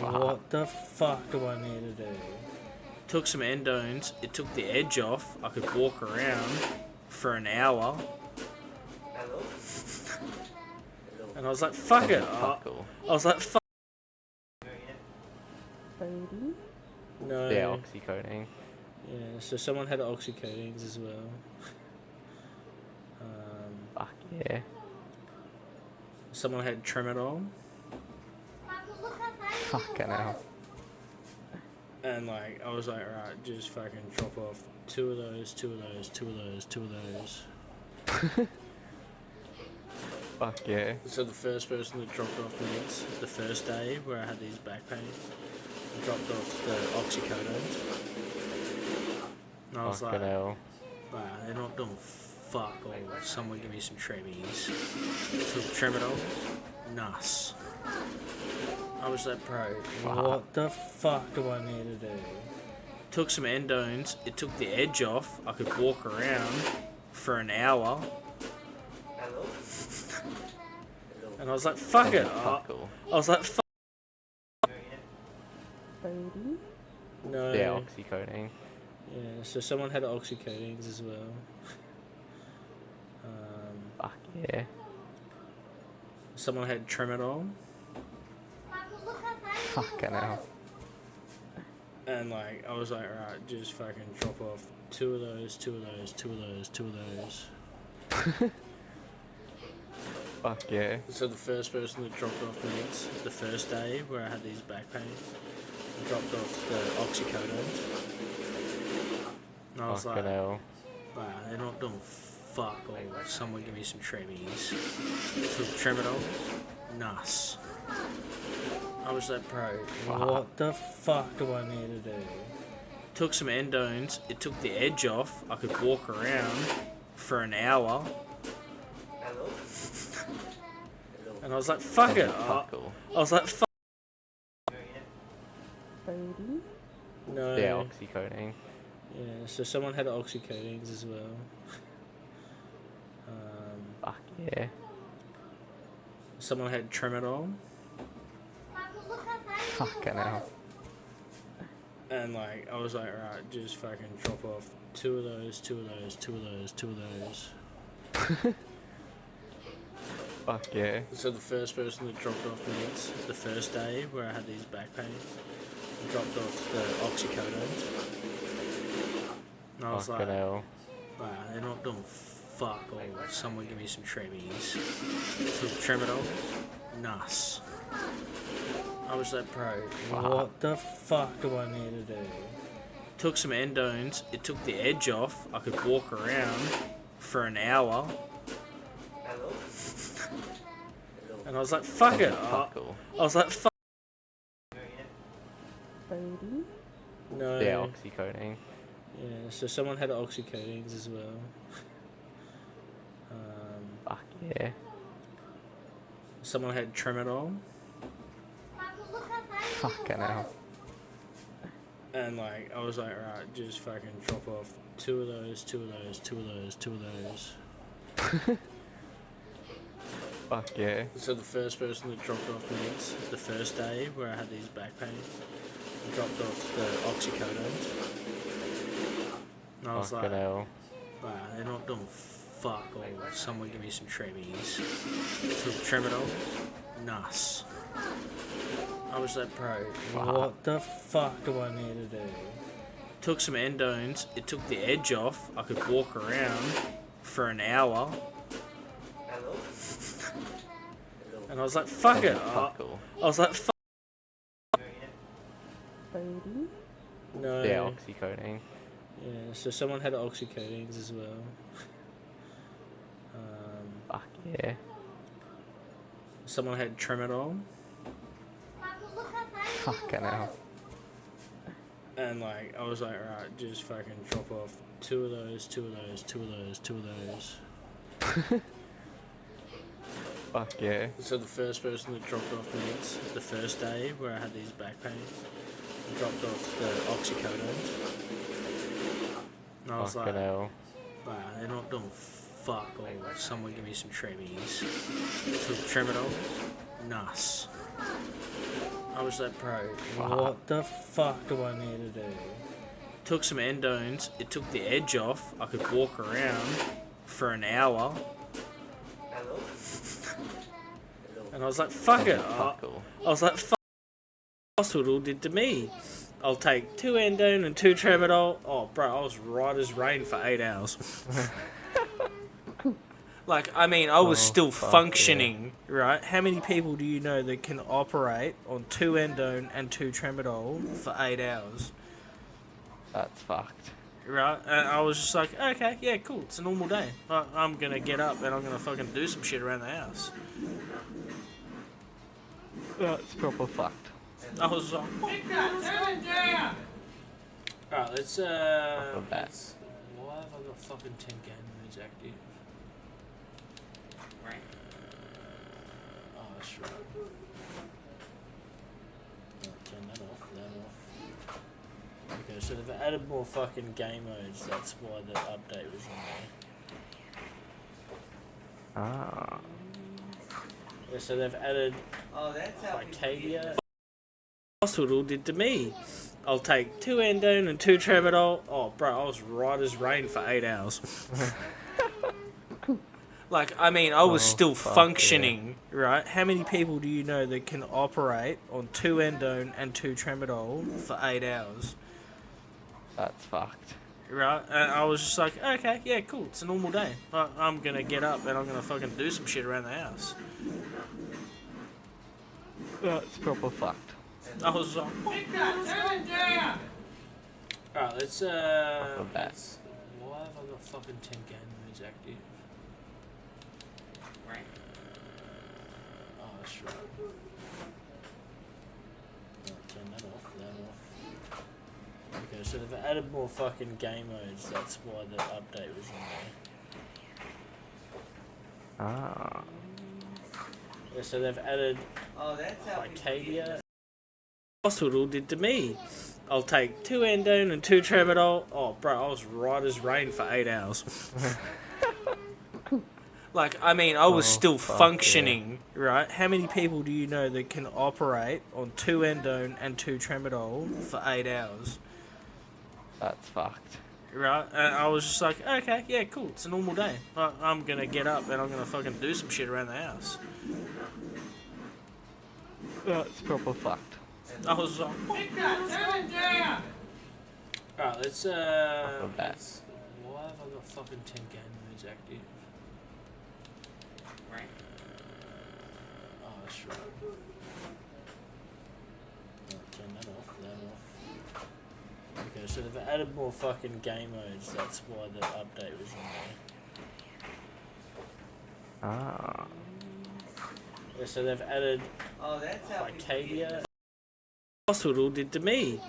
What the fuck do I need to do? Took some endones, it took the edge off, I could walk around for an hour. And I was like, fuck it. I was like, fuck. No. Yeah, oxycodone. Yeah, so someone had oxycodeines as well. Fuck yeah. Someone had Tramadol. Fucking hell. And like, I was like, right, just fucking drop off two of those, two of those, two of those, two of those. Fuck yeah. So the first person that dropped off meds the first day where I had these back pains, dropped off the oxycodone. And I was Fucking like, hell. wow, they're not doing fuck all. Someone give me some tremies. Took Tramadol. Nice. I was like, bro, what the fuck do I need to do? Took some endones, it took the edge off, I could walk around for an hour. And I was like, fuck it. I was like, fuck. No. Yeah, oxycodone. Yeah, so someone had oxycodeines as well. Fuck yeah. Someone had Tramadol. Fucking hell. And like, I was like, right, just fucking drop off two of those, two of those, two of those, two of those. Fuck yeah. So the first person that dropped off meds the first day where I had these back pains, dropped off the oxycodone. And I was Fucking like, hell. wow, they're not doing fuck all. Someone give me some tremies. Took Tramadol. Nice. I was like, bro, what the fuck do I need to do? Took some endones, it took the edge off, I could walk around for an hour. And I was like, fuck it. I was like, fuck. No. Yeah, oxycodone. Yeah, so someone had oxycodeines as well. Fuck yeah. Someone had Tramadol. Fucking hell. And like, I was like, right, just fucking drop off two of those, two of those, two of those, two of those. Fuck yeah. So the first person that dropped off meds the first day where I had these back pains, dropped off the oxycodone. And I was Fucking like, hell. wow, they're not doing fuck all. Someone give me some tremies. Took Tramadol. Nice. I was like, bro, what the fuck do I need to do? Took some endones, it took the edge off, I could walk around for an hour. And I was like, fuck it. I was like, fuck. No. Yeah, oxycodone. Yeah, so someone had oxycodeines as well. Fuck yeah. Someone had Tramadol. Fucking hell. And like, I was like, right, just fucking drop off two of those, two of those, two of those, two of those. Fuck yeah. So the first person that dropped off meds the first day where I had these back pains, dropped off the oxycodone. And I was Fucking like, hell. wow, they're not doing fuck all. Someone give me some tremies. Took Tramadol. Nice. I was like, bro, what the fuck do I need to do? Took some endones, it took the edge off, I could walk around for an hour. And I was like, fuck it. I was like, fuck. No. Yeah, oxycodone. Yeah, so someone had oxycodeines as well. Fuck yeah. Someone had Tramadol. Fucking hell. And like, I was like, right, just fucking drop off two of those, two of those, two of those, two of those. Fuck yeah. So the first person that dropped off meds the first day where I had these back pains, dropped off the oxycodone. And I was Fucking like, hell. wow, they're not doing fuck all. Someone give me some tremies. Took Tramadol. Nice. I was like, bro, Fuck. what the fuck do I need to do? Took some endones, it took the edge off. I could walk around for an hour. And I was like, fuck it. Fuck all. I was like, fuck what hospital did to me. I'll take 2 endone and 2 tramadol. Oh, bro, I was right as rain for 8 hours. Like, I mean, I was still fuck, functioning, right? How many people do you know that can operate on 2 endone and 2 tramadol for 8 hours? That's fucked. Right? And I was just like, okay, yeah, cool. It's a normal day. I'm going to get up and I'm going to fucking do some shit around the house. That's proper fucked. I was like, alright, let's, Not bad. why have I got fucking 10 game modes active? Oh, that's right. Turn that off. Okay, so they've added more fucking game modes, that's why the update was on there. Ah. Yeah, so they've added Arcadia. Hospital did to me. I'll take 2 endone and 2 tramadol. Oh, bro, I was right as rain for 8 hours. Like, I mean, I was still fuck, functioning, right? How many people do you know that can operate on 2 endone and 2 tramadol for 8 hours? That's fucked. Right? And I was just like, okay, yeah, cool. It's a normal day. I'm going to get up and I'm going to fucking do some shit around the house. That's proper fucked. I was like, alright, let's, Not bad. why have I got fucking 10 game modes active? Oh, that's right. Turn that off. Okay, so they've added more fucking game modes, that's why the update was on there. Ah. Yeah, so they've added Arcadia. Hospital did to me. I'll take 2 endone and 2 tramadol. Oh, bro, I was right as rain for 8 hours. Like, I mean, I was still fuck, functioning, right? How many people do you know that can operate on 2 endone and 2 tramadol for 8 hours? That's fucked. Right? And I was just like, okay, yeah, cool. It's a normal day. I'm going to get up and I'm going to fucking do some shit around the house. That's proper fucked. I was like, alright, let's, Not bad. why have I got fucking 10 game modes active? Oh, that's right. Turn that off. Okay, so they've added more fucking game modes, that's why the update was on there. Ah. Yeah, so they've added Arcadia. Hospital did to me.